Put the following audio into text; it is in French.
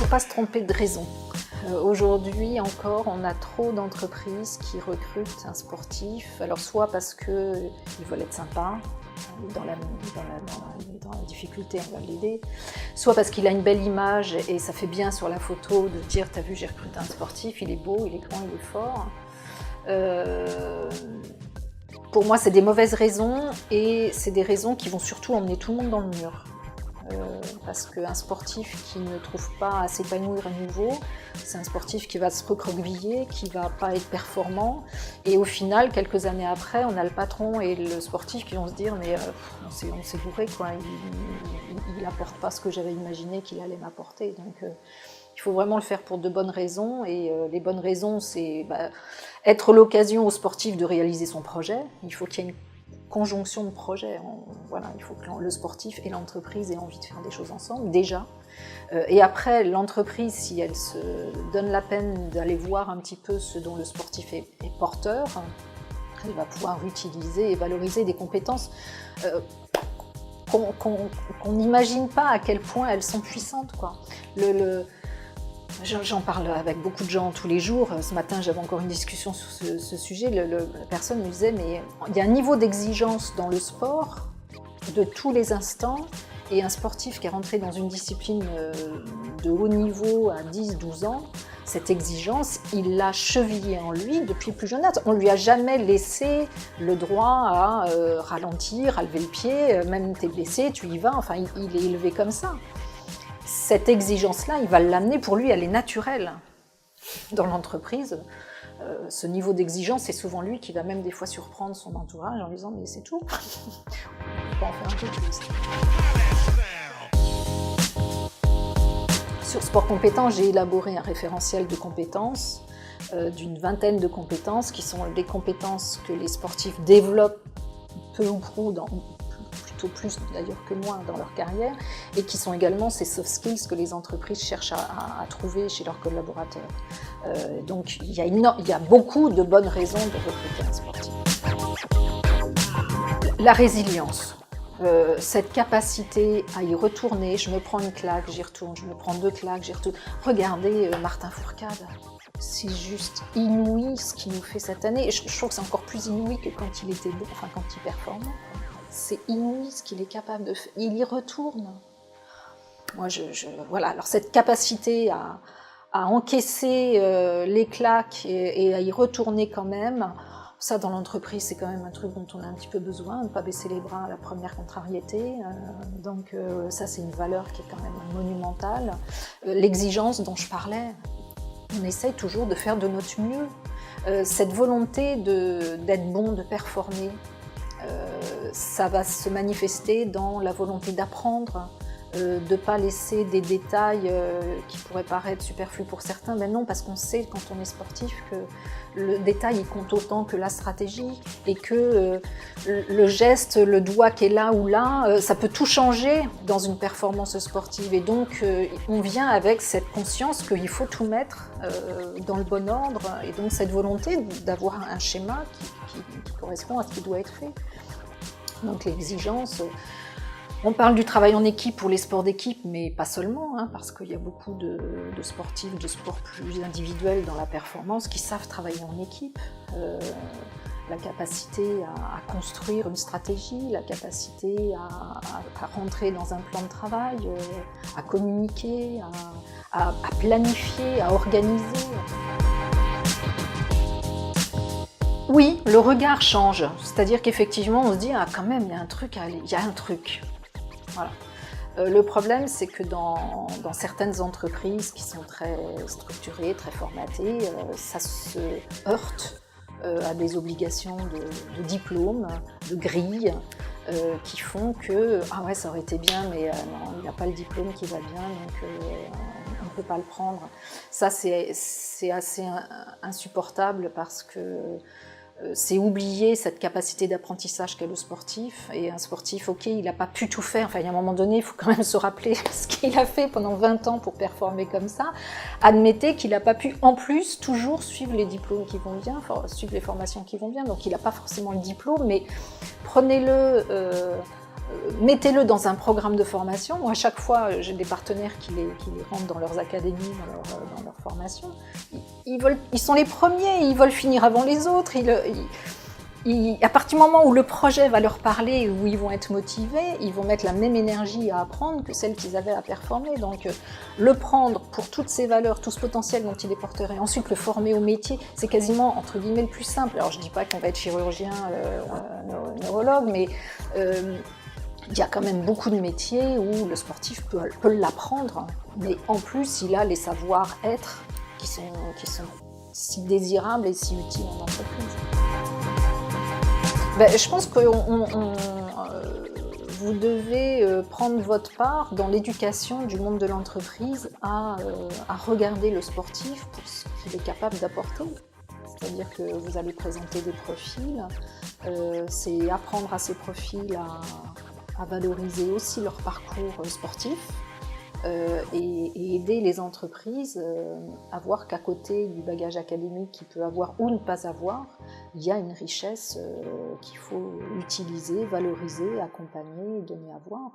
pas se tromper de raison. Aujourd'hui encore, on a trop d'entreprises qui recrutent un sportif, alors soit parce qu'ils veulent être sympas, dans la difficulté, on va l'aider, soit parce qu'il a une belle image et ça fait bien sur la photo de dire « t'as vu, j'ai recruté un sportif, il est beau, il est grand, il est fort ». Pour moi, c'est des mauvaises raisons et c'est des raisons qui vont surtout emmener tout le monde dans le mur. Parce qu'un sportif qui ne trouve pas à s'épanouir à nouveau, c'est un sportif qui va se recroqueviller, qui ne va pas être performant. Et au final, quelques années après, on a le patron et le sportif qui vont se dire « mais on s'est bourré, quoi. Il n'apporte pas ce que j'avais imaginé qu'il allait m'apporter ». Donc il faut vraiment le faire pour de bonnes raisons. Et les bonnes raisons, c'est être l'occasion au sportif de réaliser son projet. Il faut qu'il y ait une conjonction de projets. Voilà, il faut que le sportif et l'entreprise aient envie de faire des choses ensemble, déjà. Et après, l'entreprise, si elle se donne la peine d'aller voir un petit peu ce dont le sportif est porteur, elle va pouvoir utiliser et valoriser des compétences qu'on n'imagine pas à quel point elles sont puissantes, quoi. J'en parle avec beaucoup de gens tous les jours. Ce matin, j'avais encore une discussion sur ce sujet. La personne me disait, mais il y a un niveau d'exigence dans le sport de tous les instants. Et un sportif qui est rentré dans une discipline de haut niveau à 10-12 ans, cette exigence, il l'a chevillée en lui depuis le plus jeune âge. On ne lui a jamais laissé le droit à ralentir, à lever le pied. Même t'es blessé, tu y vas. Enfin, il est élevé comme ça. Cette exigence-là, il va l'amener, pour lui, elle est naturelle. Dans l'entreprise, ce niveau d'exigence, c'est souvent lui qui va même des fois surprendre son entourage en lui disant « mais c'est tout, on peut en faire un peu plus ». Sur Sport Compétences, j'ai élaboré un référentiel de compétences, d'une vingtaine de compétences, qui sont les compétences que les sportifs développent peu ou prou plutôt plus d'ailleurs que moi dans leur carrière, et qui sont également ces soft skills que les entreprises cherchent à trouver chez leurs collaborateurs. Donc il y a beaucoup de bonnes raisons de recruter un sportif. La résilience, cette capacité à y retourner, je me prends une claque, j'y retourne, je me prends 2 claques, j'y retourne. Regardez Martin Fourcade. C'est juste inouï ce qu'il nous fait cette année. Et je trouve que c'est encore plus inouï que quand il était bon, enfin quand il performait. C'est inouï ce qu'il est capable de faire. Il y retourne. Moi, voilà. Alors cette capacité à encaisser les claques et à y retourner quand même, ça dans l'entreprise, c'est quand même un truc dont on a un petit peu besoin, de ne pas baisser les bras à la première contrariété. Donc ça, c'est une valeur qui est quand même monumentale. L'exigence dont je parlais, on essaye toujours de faire de notre mieux. Cette volonté d'être bon, de performer, ça va se manifester dans la volonté d'apprendre, de ne pas laisser des détails qui pourraient paraître superflus pour certains, mais non, parce qu'on sait quand on est sportif que le détail il compte autant que la stratégie et que le geste, le doigt qui est là ou là, ça peut tout changer dans une performance sportive. Et donc on vient avec cette conscience qu'il faut tout mettre dans le bon ordre, et donc cette volonté d'avoir un schéma qui correspond à ce qui doit être fait. Donc l'exigence, on parle du travail en équipe pour les sports d'équipe, mais pas seulement, parce qu'il y a beaucoup de sportifs, de sports plus individuels dans la performance qui savent travailler en équipe. La capacité à construire une stratégie, la capacité à rentrer dans un plan de travail, à communiquer, à planifier, à organiser. Oui, le regard change, c'est-à-dire qu'effectivement on se dit « ah quand même, il y a un truc à aller, il y a un truc ». Voilà. Le problème, c'est que dans certaines entreprises qui sont très structurées, très formatées, ça se heurte à des obligations de diplôme, de grilles, qui font que « ah ouais, ça aurait été bien, mais non, il n'a pas le diplôme qui va bien, donc on ne peut pas le prendre ». Ça, c'est assez insupportable parce que c'est oublier cette capacité d'apprentissage qu'a le sportif. Et un sportif, ok, il n'a pas pu tout faire. Enfin, il y a un moment donné, il faut quand même se rappeler ce qu'il a fait pendant 20 ans pour performer comme ça. Admettez qu'il n'a pas pu, en plus, toujours suivre les diplômes qui vont bien, suivre les formations qui vont bien. Donc, il n'a pas forcément le diplôme, mais prenez-le Mettez-le dans un programme de formation. Moi, à chaque fois, j'ai des partenaires qui les rentrent dans leurs académies, dans leur formation. Ils sont les premiers, ils veulent finir avant les autres. À partir du moment où le projet va leur parler, où ils vont être motivés, ils vont mettre la même énergie à apprendre que celle qu'ils avaient à performer. Donc, le prendre pour toutes ces valeurs, tout ce potentiel dont il est porteur, et ensuite le former au métier, c'est quasiment, entre guillemets, le plus simple. Alors, je ne dis pas qu'on va être chirurgien, neurologue, mais il y a quand même beaucoup de métiers où le sportif peut l'apprendre, mais en plus, il a les savoir-être qui sont si désirables et si utiles en entreprise. Je pense que vous devez prendre votre part dans l'éducation du monde de l'entreprise à regarder le sportif pour ce qu'il est capable d'apporter. C'est-à-dire que vous allez présenter des profils, c'est apprendre à ces profils à valoriser aussi leur parcours sportif et aider les entreprises à voir qu'à côté du bagage académique qu'ils peuvent avoir ou ne pas avoir, il y a une richesse qu'il faut utiliser, valoriser, accompagner et donner à voir.